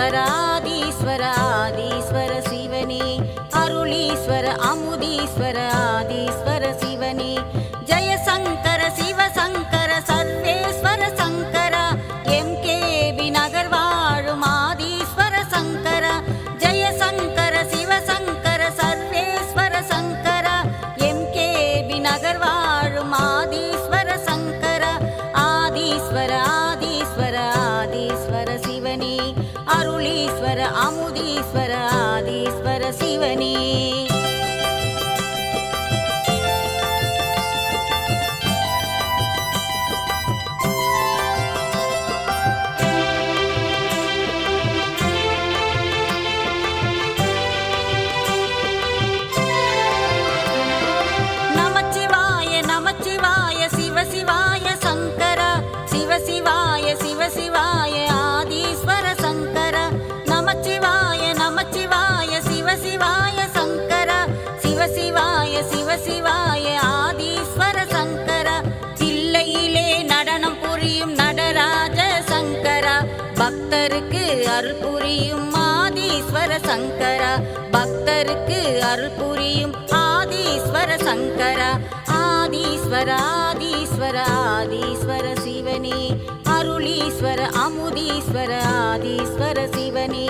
ஆதீஸ்வர ஆதீஸ்வர ஆதீஸ்வர சிவனே அருளீஸ்வர அமுதீஸ்வர ஆதீஸ்வர சிவனே ஜெயசங்கர சிவசங்கர சர்வேஸ்வர சங்கர எம்கேபி நகர் வாழும் ஆதீஸ்வர சங்கர ஜெயசங்கர சிவசங்கர சர்வேஸ்வர சங்கர எம்கேபி நகர் வாழும் ஆதீஸ்வர சங்கர ஆதீஸ்வர ஆதீஸ்வர ஆதீஸ்வர சிவனே அருளீஸ்வர அமுதீஸ்வர ஆதீஸ்வர சிவனே சிவாய சங்கர சிவசிவாய சிவசிவாய ஆதீஸ்வர சங்கர நமச்சிவாய நமச்சிவாய சிவசிவாய சங்கர சிவசிவாய சிவசிவாய ஆதீஸ்வர சங்கர தில்லையிலே நடனம் புரியும் நடராஜ சங்கர பக்தருக்கு அருள் புரியும் ஆதீஸ்வர சங்கர பக்தருக்கு அருள் புரியும் ஆதீஸ்வர சங்கர ஆதீஸ்வர ஆதீஸ்வர ஆதீஸ்வர சிவனே அருளீஸ்வர அமுதீஸ்வர ஆதீஸ்வர சிவனே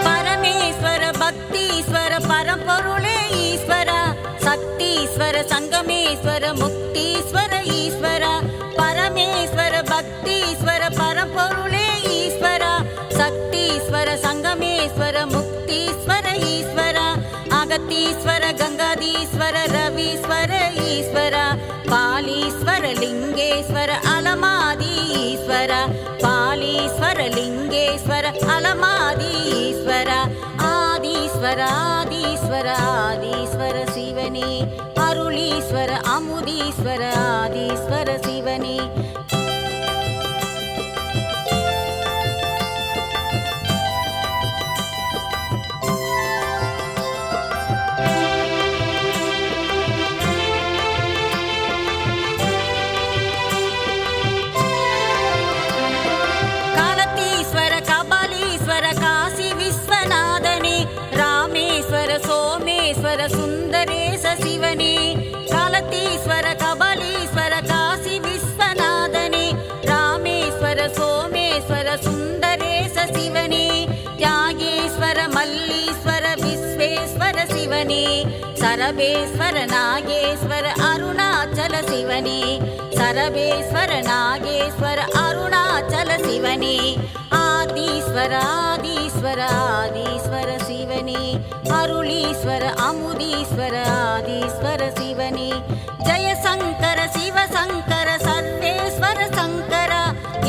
பரமேஸ்வர பக்தீஸ்வர பரம்பொருளே ஈஸ்வர சக்தீஸ்வர சங்கமேஸ்வர முக்தீஸ்வர ஈஸ்வர பரமேஸ்வர பக்தீஸ்வர பரம்பொருளே ஈஸ்வர சக்தீஸ்வர சங்கமேஸ்வர முக்தீஸ்வர ஈஸ்வர அகத்தீஸ்வர கங்காதீஸ்வர ரவீஸ்வர ஈஸ்வர பாலீஸ்வர லிங்கேஸ்வர அலமாதி ஈஸ்வர பாலீஸ்வர லிங்கேஸ்வர அலமாதி ஈஸ்வர ஆதீஸ்வர ஆதீஸ்வர ஆதீஸ்வர சிவனே அருளீஸ்வர அமுதீஸ்வர ஆதீஸ்வர சிவனே காலத்தீஸ்வர கபாலீஸ்வர காசி விஸ்வநாதனே ராமேஸ்வர சோமேஸ்வர சுந்தரேச சிவனே காலத்தீஸ்வர கபாலீஸ்வர காசி விஸ்வநாதனே ராமேஸ்வர சோமேஸ்வர சுந்தரேச சிவனே தியாகேஸ்வர மல்லீஸ்வர விஸ்வேஸ்வர சிவனே சரபேஸ்வர நாகேஸ்வர அருணாச்சல சிவனே சரபேஸ்வர நாகேஸ்வர அருணாச்சல சிவனே ஆதீஸ்வர ஆதீஸ்வர ஆதீஸ்வர சிவனே அருளீஸ்வர அமுதீஸ்வர ஆதீஸ்வர சிவனே ஜெயசங்கர சிவசங்கர சர்வேஸ்வர சங்கர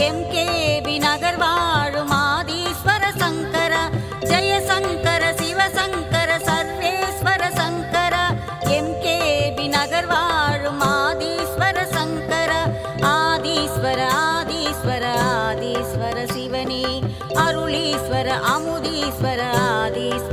எம்கேபி நகர் வாழும் ஆதீஸ்வர சங்கர ஜெயசங்கர சிவசங்கர சர்வேஸ்வர சங்கர எம்கேபி நகர் வாழும் ஆதீஸ்வர சங்கர ஆதீஸ்வர ஆதீஸ்வர ஆதீஸ்வர சிவனே அருளீஸ்வர அமுதீஸ்வர ஆதீஸ்வர